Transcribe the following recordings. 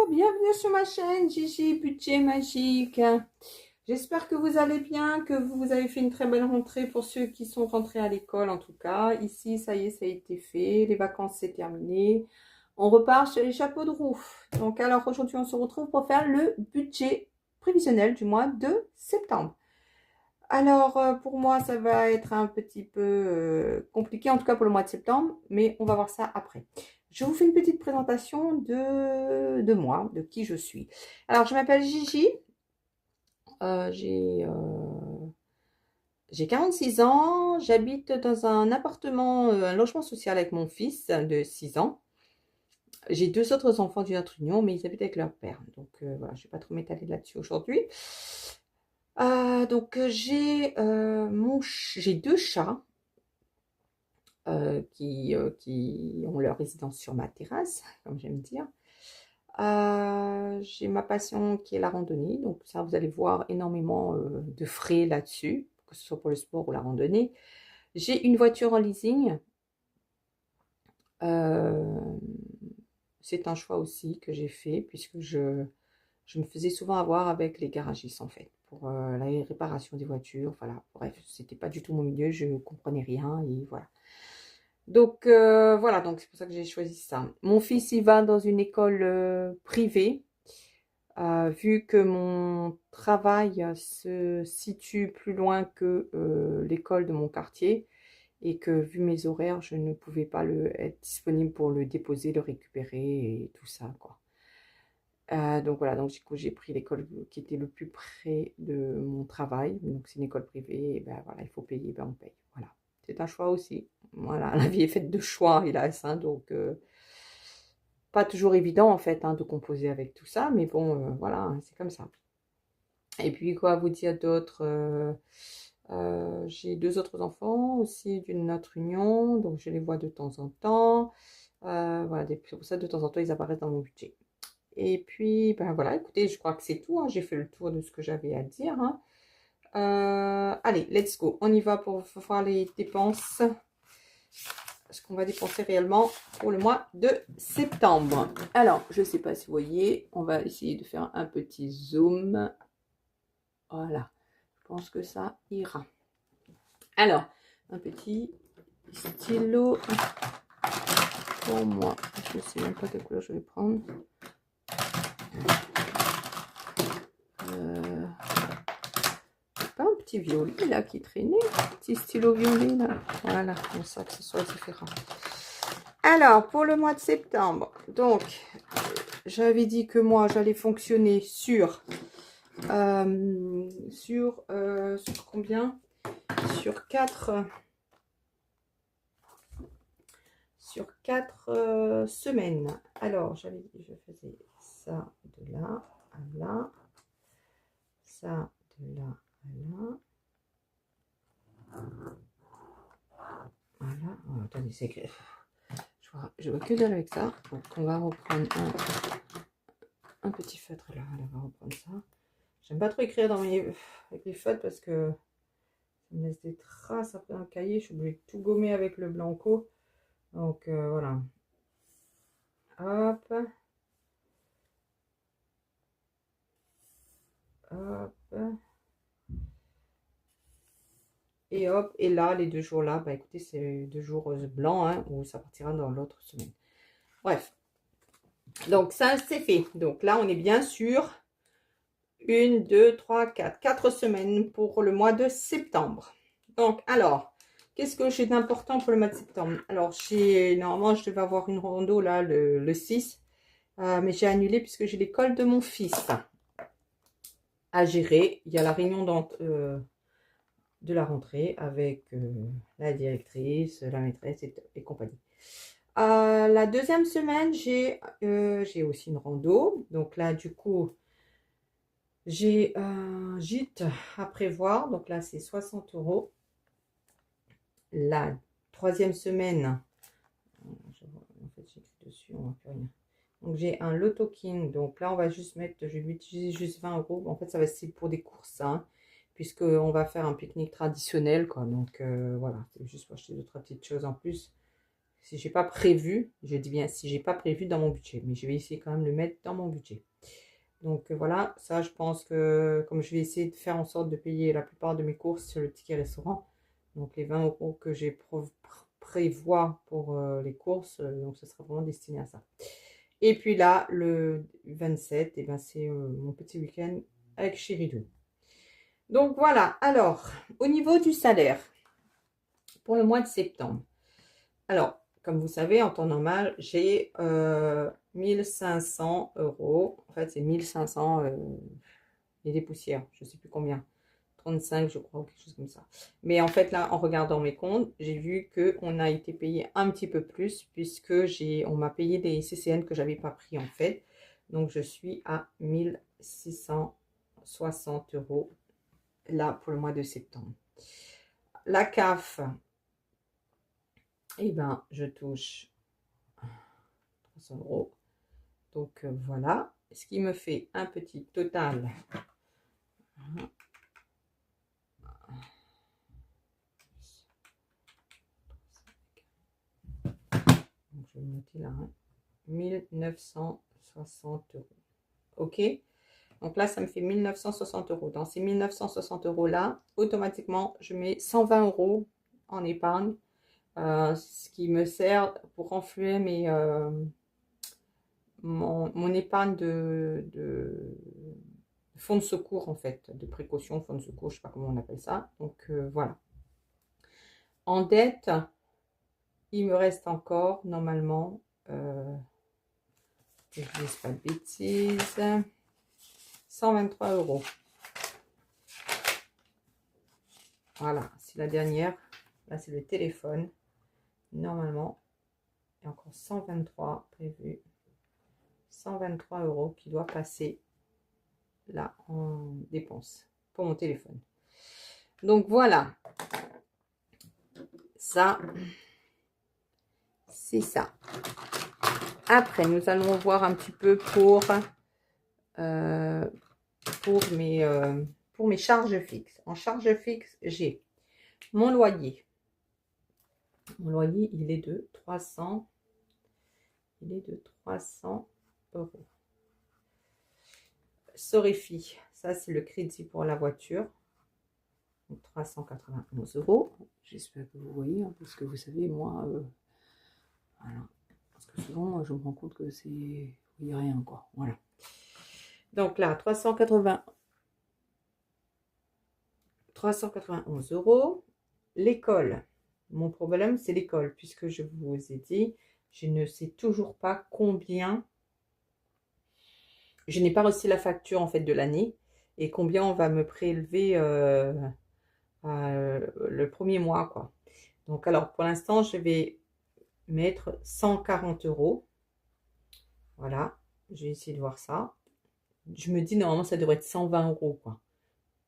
Bienvenue sur ma chaîne Gigi Budget Magique. J'espère que vous allez bien, que vous avez fait une très belle rentrée pour ceux qui sont rentrés à l'école en tout cas. Ici, ça y est, ça a été fait, les vacances c'est terminé. On repart sur les chapeaux de roue. Donc alors aujourd'hui, on se retrouve pour faire le budget prévisionnel du mois de septembre. Alors pour moi, ça va être un petit peu compliqué, en tout cas pour le mois de septembre, mais on va voir ça après. Je vous fais une petite présentation de moi, de qui je suis. Alors, je m'appelle Gigi, euh, j'ai euh, j'ai 46 ans, j'habite dans un appartement, un logement social avec mon fils de 6 ans. J'ai deux autres enfants d'une autre union, mais ils habitent avec leur père. Donc voilà, je ne vais pas trop m'étaler là-dessus aujourd'hui. J'ai deux chats qui ont leur résidence sur ma terrasse, comme j'aime dire. J'ai ma passion qui est la randonnée, donc ça vous allez voir énormément de frais là-dessus, que ce soit pour le sport ou la randonnée. J'ai une voiture en leasing. Euh, c'est un choix aussi que j'ai fait puisque je me faisais souvent avoir avec les garagistes en fait pour la réparation des voitures. Voilà, bref, c'était pas du tout mon milieu, je ne comprenais rien et voilà. Donc voilà, donc c'est pour ça que j'ai choisi ça. Mon fils, il va dans une école privée. Vu que mon travail se situe plus loin que l'école de mon quartier et que vu mes horaires, je ne pouvais pas être disponible pour le déposer, le récupérer et tout ça, quoi. Donc voilà, donc du coup j'ai pris l'école qui était le plus près de mon travail. Donc c'est une école privée, et ben voilà, il faut payer, ben on paye. Voilà, c'est un choix aussi. Voilà, la vie est faite de choix, hélas, hein, donc pas toujours évident en fait hein, de composer avec tout ça, mais bon, voilà, hein, c'est comme ça. Et puis quoi vous dire d'autre j'ai deux autres enfants aussi d'une autre union, donc je les vois de temps en temps. Voilà, c'est pour ça de temps en temps ils apparaissent dans mon budget. Et puis, ben voilà, écoutez, je crois que c'est tout, hein. J'ai fait le tour de ce que j'avais à dire, hein. Allez, let's go. On y va pour voir les dépenses. Ce qu'on va dépenser réellement pour le mois de septembre. Alors, je ne sais pas si vous voyez, on va essayer de faire un petit zoom. Voilà, je pense que ça ira. Alors, un petit stylo pour moi. Je ne sais même pas quelle couleur je vais prendre. Pas un petit violet là qui traînait, un petit stylo violet là. Voilà, comme ça que ce soit différent. Alors, pour le mois de septembre, donc, j'avais dit que moi, j'allais fonctionner sur combien? Sur 4 semaines. Alors, j'avais dit, je faisais ça de là à là, ça de là à là. Voilà, oh, attendez, c'est écrit. Je vois que dalle avec ça. Donc, on va reprendre un petit feutre là. On va reprendre ça. J'aime pas trop écrire avec les feutres parce que ça me laisse des traces après un cahier. Je suis obligée de tout gommer avec le blanco. Donc voilà. Hop. Hop. Et hop. Et là, les 2 jours là, bah écoutez, c'est 2 jours blancs, hein, où ça partira dans l'autre semaine. Bref. Donc ça, c'est fait. Donc là, on est bien sûr 1, 2, 3, 4. 4 semaines pour le mois de septembre. Donc, alors, qu'est-ce que j'ai d'important pour le mois de septembre? Alors, normalement, je devais avoir une rando là le 6, mais j'ai annulé puisque j'ai l'école de mon fils à gérer. Il y a la réunion de la rentrée avec la directrice, la maîtresse et compagnie. La deuxième semaine, j'ai aussi une rando. Donc là, du coup, j'ai un gîte à prévoir. Donc là, c'est 60 €. La troisième semaine, en fait, j'écris dessus, on va plus rien. Donc j'ai un Loto King. Donc là, on va juste mettre, je vais utiliser juste 20 €. En fait, ça va être pour des courses, hein, puisqu'on va faire un pique-nique traditionnel, quoi. Donc voilà, c'est juste pour acheter 2-3 petites choses en plus. Si j'ai pas prévu, je dis bien si j'ai pas prévu dans mon budget, mais je vais essayer quand même de le mettre dans mon budget. Donc voilà, ça je pense que comme je vais essayer de faire en sorte de payer la plupart de mes courses sur le ticket restaurant, donc les 20 € que j'ai prévois pour les courses, donc ce sera vraiment destiné à ça. Et puis là, le 27, et ben c'est mon petit week-end avec Chéridou. Donc voilà, alors au niveau du salaire, pour le mois de septembre. Alors, comme vous savez, en temps normal, j'ai 1500 €. En fait, c'est 1500 et des poussières, je ne sais plus combien. 35, je crois, ou quelque chose comme ça. Mais en fait, là, en regardant mes comptes, j'ai vu qu'on a été payé un petit peu plus, puisque on m'a payé des CCN que je n'avais pas pris, en fait. Donc, je suis à 1660 € là pour le mois de septembre. La CAF, eh ben, je touche 300 €. Donc, voilà. Ce qui me fait un petit total. Donc, je vais noter là. 1960 €. OK? Donc là, ça me fait 1960 €. Dans ces 1960 € là, automatiquement, je mets 120 € en épargne. Ce qui me sert pour renflouer mon épargne de fonds de secours, en fait, de précaution, fonds de secours, je ne sais pas comment on appelle ça. Donc voilà. En dette, il me reste encore, normalement, que je ne dise pas de bêtises, 123 €. Voilà, c'est la dernière. Là, c'est le téléphone. Normalement, il y a encore 123 prévus. 123 € qui doit passer là en dépense pour mon téléphone. Donc voilà. Ça, c'est ça. Après, nous allons voir un petit peu pour mes charges fixes. En charges fixes, j'ai mon loyer. Mon loyer, il est de 300. Il est de 300 €. Sorifi, ça c'est le crédit pour la voiture. Donc 391 €. J'espère que vous voyez, hein, parce que vous savez, moi, voilà. Parce que souvent, je me rends compte que c'est... Vous voyez rien, quoi. Voilà. Donc là, 391 €. L'école. Mon problème, c'est l'école, puisque je vous ai dit, je ne sais toujours pas combien. Je n'ai pas reçu la facture, en fait, de l'année. Et combien on va me prélever le premier mois, quoi. Donc, alors, pour l'instant, je vais mettre 140 €. Voilà, je vais essayer de voir ça. Je me dis, normalement, ça devrait être 120 €, quoi.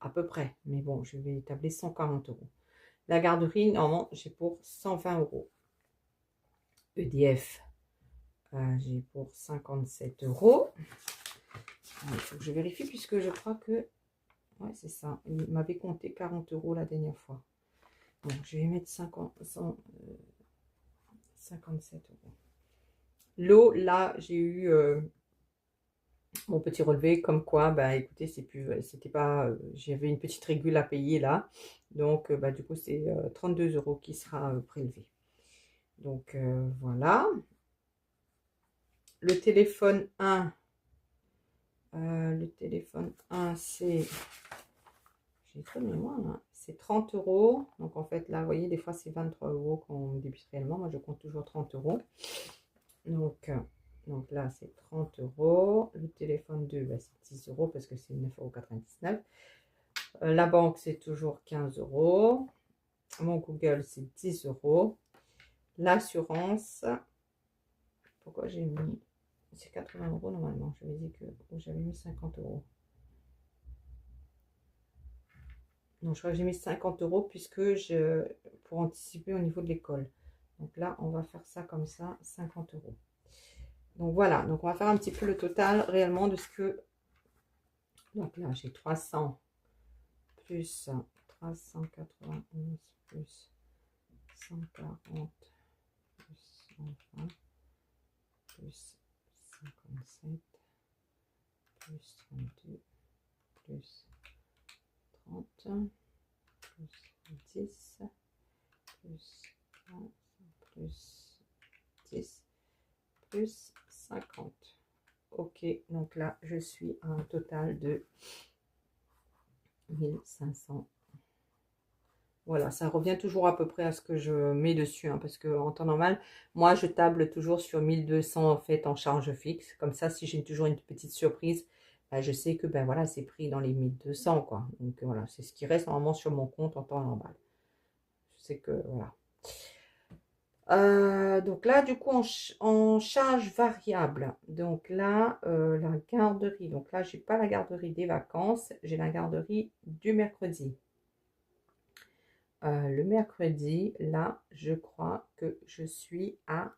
À peu près. Mais bon, je vais établir 140 €. La garderie, normalement, j'ai pour 120 €. EDF, j'ai pour 57 €. Il faut que je vérifie, puisque je crois que... Ouais, c'est ça. Il m'avait compté 40 € la dernière fois. Bon, je vais mettre 57 €. L'eau, là, j'ai eu mon petit relevé, comme quoi, bah écoutez, c'était pas, j'avais une petite régule à payer là. Donc, bah, du coup, c'est 32 € qui sera prélevé. Donc, voilà. Le téléphone 1, c'est... J'ai trop de mémoire là. C'est 30 €. Donc en fait là, vous voyez, des fois c'est 23 € qu'on débute réellement. Moi je compte toujours 30 €. Donc là c'est 30 €. Le téléphone 2, bah, c'est 10 € parce que c'est 9,99 €. La banque c'est toujours 15 €. Mon Google c'est 10 €. L'assurance, pourquoi j'ai mis... C'est 80 € normalement. Je vais dire que j'avais mis 50 €. Non, je crois que j'ai mis 50 € puisque pour anticiper au niveau de l'école. Donc là, on va faire ça comme ça, 50 €. Donc voilà, donc on va faire un petit peu le total réellement de ce que... Donc là, j'ai 300 plus 391 plus 140 plus 120 plus 57 plus 32 plus 30 plus 10 plus 15 plus 10 plus 50. Ok, donc là je suis à un total de 1500. Voilà, ça revient toujours à peu près à ce que je mets dessus, hein, parce que en temps normal, moi je table toujours sur 1200 en fait en charge fixe. Comme ça, si j'ai toujours une petite surprise, bah, je sais que ben voilà, c'est pris dans les 1200 quoi. Donc voilà, c'est ce qui reste normalement sur mon compte en temps normal. Je sais que voilà. Donc là, du coup, en charge variable. Donc là, la garderie. Donc là, j'ai pas la garderie des vacances, j'ai la garderie du mercredi. Le mercredi, là, je crois que je suis à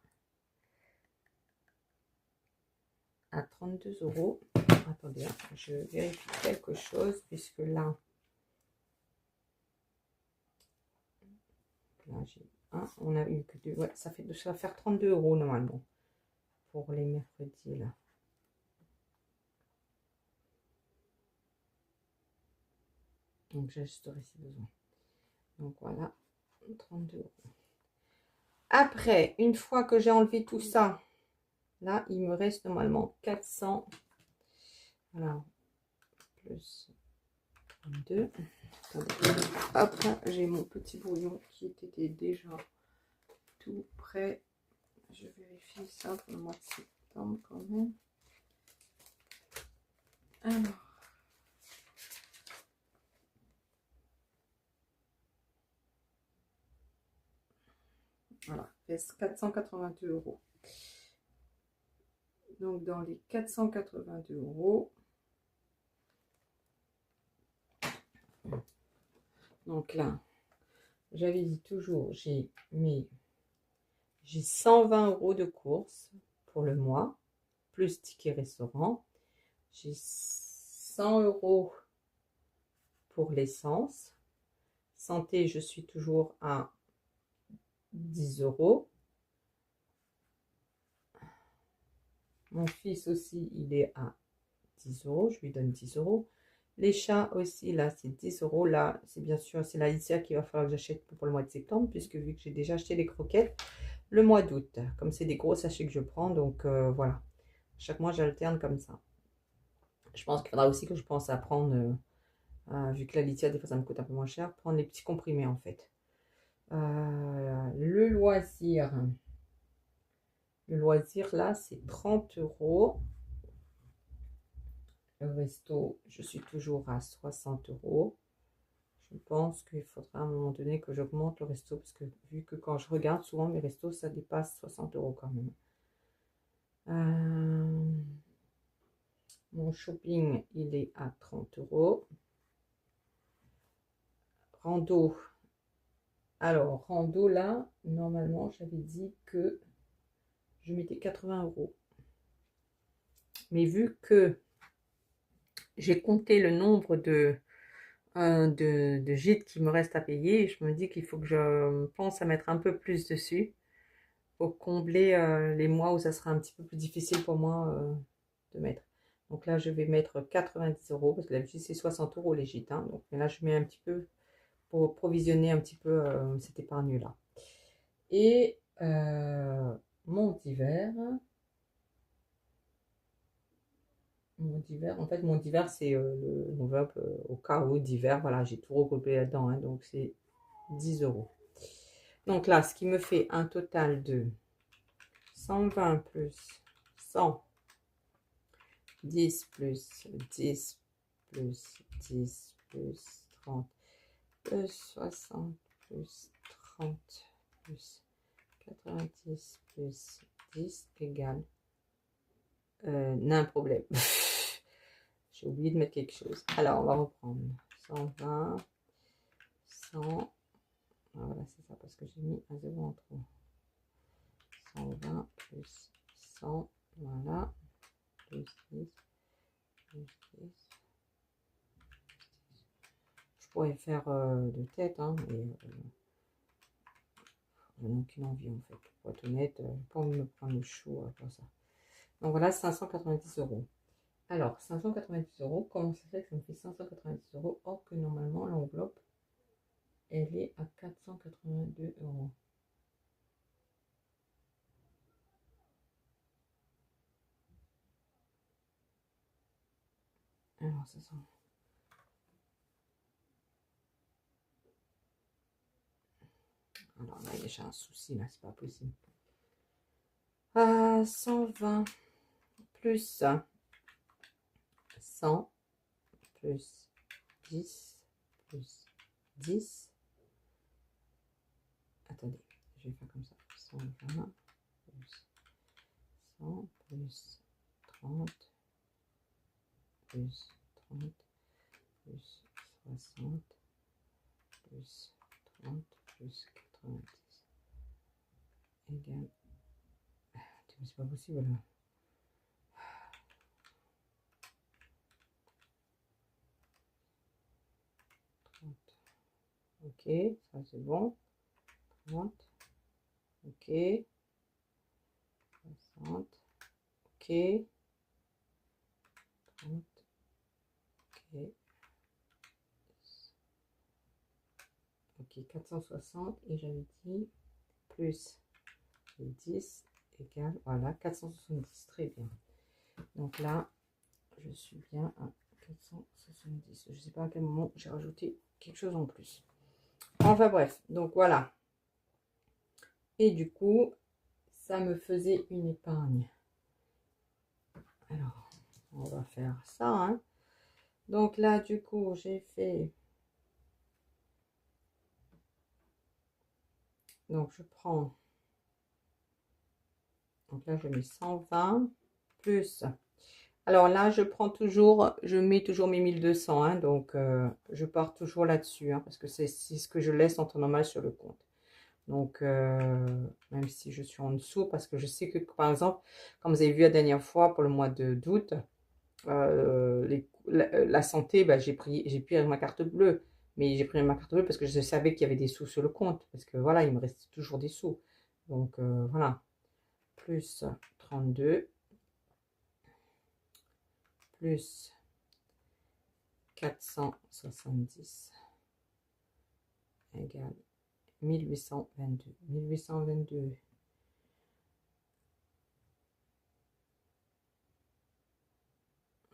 32 euros. Attendez, hein, je vérifie quelque chose, puisque là j'ai on a eu que deux. Ouais, ça va faire 32 euros normalement pour les mercredis là. Donc j'ajusterai si besoin. Donc voilà, 32 euros. Après, une fois que j'ai enlevé tout ça, là, il me reste normalement 400. Voilà, plus 32. Hop, j'ai mon petit brouillon qui était déjà tout prêt. Je vérifie ça pour le mois de septembre quand même. Alors. Voilà, pèse 482 euros. Donc, dans les 482 euros, donc là, j'avais dit toujours, j'ai 120 euros de course pour le mois, plus ticket restaurant. J'ai 100 euros pour l'essence. Santé, je suis toujours à 10 euros. Mon fils aussi, il est à 10 euros. Je lui donne 10 euros. Les chats aussi, là, c'est 10 euros. Là, c'est bien sûr, c'est la litière qu'il va falloir que j'achète pour le mois de septembre, puisque vu que j'ai déjà acheté les croquettes le mois d'août, comme c'est des gros sachets que je prends, donc voilà. Chaque mois, j'alterne comme ça. Je pense qu'il faudra aussi que je pense à prendre, vu que la litière, des fois, ça me coûte un peu moins cher, prendre les petits comprimés, en fait. Le loisir, là, c'est 30 euros. Le resto, je suis toujours à 60 euros. Je pense qu'il faudra à un moment donné que j'augmente le resto, parce que vu que quand je regarde souvent mes restos, ça dépasse 60 euros quand même. Mon shopping, il est à 30 euros. Rando. Alors, rando, là, normalement, j'avais dit que je mettais 80 euros. Mais vu que j'ai compté le nombre de gîtes qui me reste à payer, je me dis qu'il faut que je pense à mettre un peu plus dessus pour combler les mois où ça sera un petit peu plus difficile pour moi de mettre. Donc là, je vais mettre 90 euros parce que d'habitude, c'est 60 euros les gîtes. Hein. Donc là, je mets un petit peu pour provisionner un petit peu cette épargne-là. Et mon d'hiver. En fait, mon d'hiver, c'est l'enveloppe au cas où d'hiver. Voilà, j'ai tout regroupé là-dedans. Hein, donc, c'est 10 euros. Donc là, ce qui me fait un total de 120 plus 100, 10 plus 10 plus 10 plus 30, plus 60 plus 30 plus 90 plus 10 égale un problème. J'ai oublié de mettre quelque chose. Alors, on va reprendre. 120, 100. Ah, voilà, c'est ça, parce que j'ai mis un 0 en trop. 120 plus 100. Voilà. Plus 10. Plus 10. Je pourrais faire de tête, hein, mais Je n'ai aucune envie en fait. Pour être honnête, je n'ai pas envie de me prendre le chou pour ça. Donc voilà, 590 euros. Alors, 590 euros, comment ça fait que ça me fait 590 euros or que normalement l'enveloppe, elle est à 482 euros. Alors, ça sent. Alors là, j'ai un souci, là, c'est pas possible. 120 plus 100 plus 10 plus 10. Attendez, je vais faire comme ça. 120 plus 100 plus 30 plus 30 plus 60 plus 30 plus 90 égale. C'est pas possible là. Ok, ça c'est bon. 30. Ok. 60. Ok. 30. Ok. Ok, 460. Et j'avais dit plus 10 égale, voilà, 470. Très bien. Donc là, je suis bien à 470. Je ne sais pas à quel moment j'ai rajouté quelque chose en plus. Enfin bref, donc voilà. Et du coup, ça me faisait une épargne. Alors, on va faire ça. Hein. Donc là, du coup, j'ai fait... Donc, je prends... Donc là, je mets 120 plus... Alors là, je prends toujours... Je mets toujours mes 1200. Hein, donc, je pars toujours là-dessus. Hein, parce que c'est ce que je laisse en temps normal sur le compte. Donc, même si je suis en dessous, parce que je sais que, par exemple, comme vous avez vu la dernière fois, pour le mois d'août, la santé, bah, j'ai pris ma carte bleue. Mais j'ai pris ma carte bleue parce que je savais qu'il y avait des sous sur le compte. Parce que voilà, il me reste toujours des sous. Donc, voilà. Plus 32. Plus 470 égale 1822. 1822.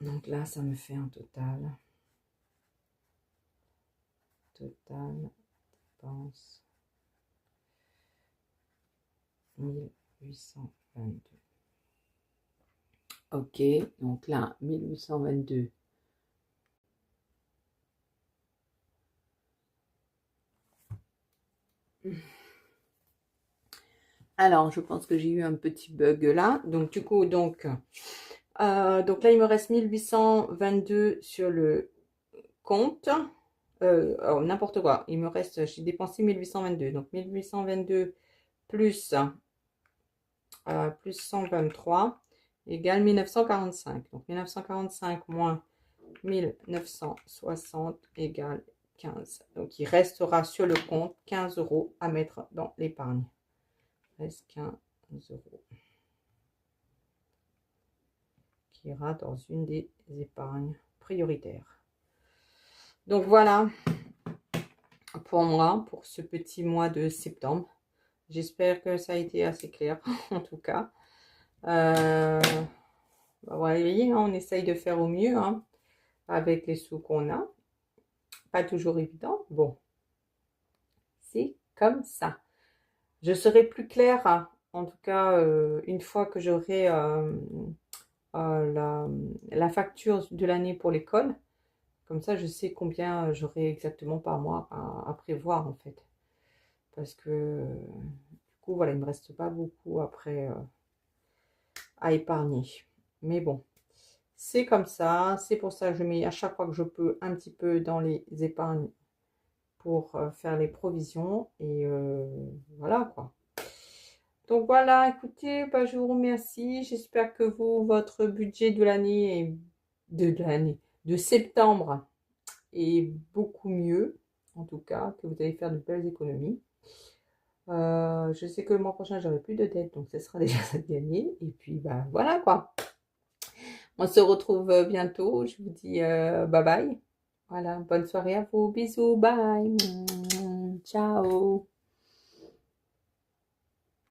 Donc là, ça me fait un total. Dépense 1822. Ok, donc là, 1822. Alors, je pense que j'ai eu un petit bug là. Donc, du coup, donc là, il me reste 1822 sur le compte. Oh, n'importe quoi. Il me reste, j'ai dépensé 1822. Donc, 1822 plus, plus 123 égale 1945. Donc, 1945 moins 1960 égale 15. Donc, il restera sur le compte 15 euros à mettre dans l'épargne. Il reste 15 euros. Qui ira dans une des épargnes prioritaires. Donc, voilà pour moi, pour ce petit mois de septembre. J'espère que ça a été assez clair, en tout cas. Vous voyez, on essaye de faire au mieux hein, avec les sous qu'on a. Pas toujours évident. Bon, c'est comme ça. Je serai plus claire, hein, en tout cas, une fois que j'aurai la facture de l'année pour l'école. Comme ça, je sais combien j'aurai exactement par mois à prévoir, en fait. Parce que, du coup, voilà, il ne me reste pas beaucoup après à épargner. Mais bon, c'est comme ça. C'est pour ça que je mets à chaque fois que je peux un petit peu dans les épargnes pour faire les provisions. Et voilà, quoi. Donc voilà, écoutez, bah, je vous remercie. J'espère que votre budget de l'année de septembre est beaucoup mieux. En tout cas, que vous allez faire de belles économies. Je sais que le mois prochain, j'aurai plus de dettes, donc ce sera déjà ça de gagné. Et puis, bah voilà quoi. On se retrouve bientôt. Je vous dis bye bye. Voilà, bonne soirée à vous. Bisous, bye. Ciao.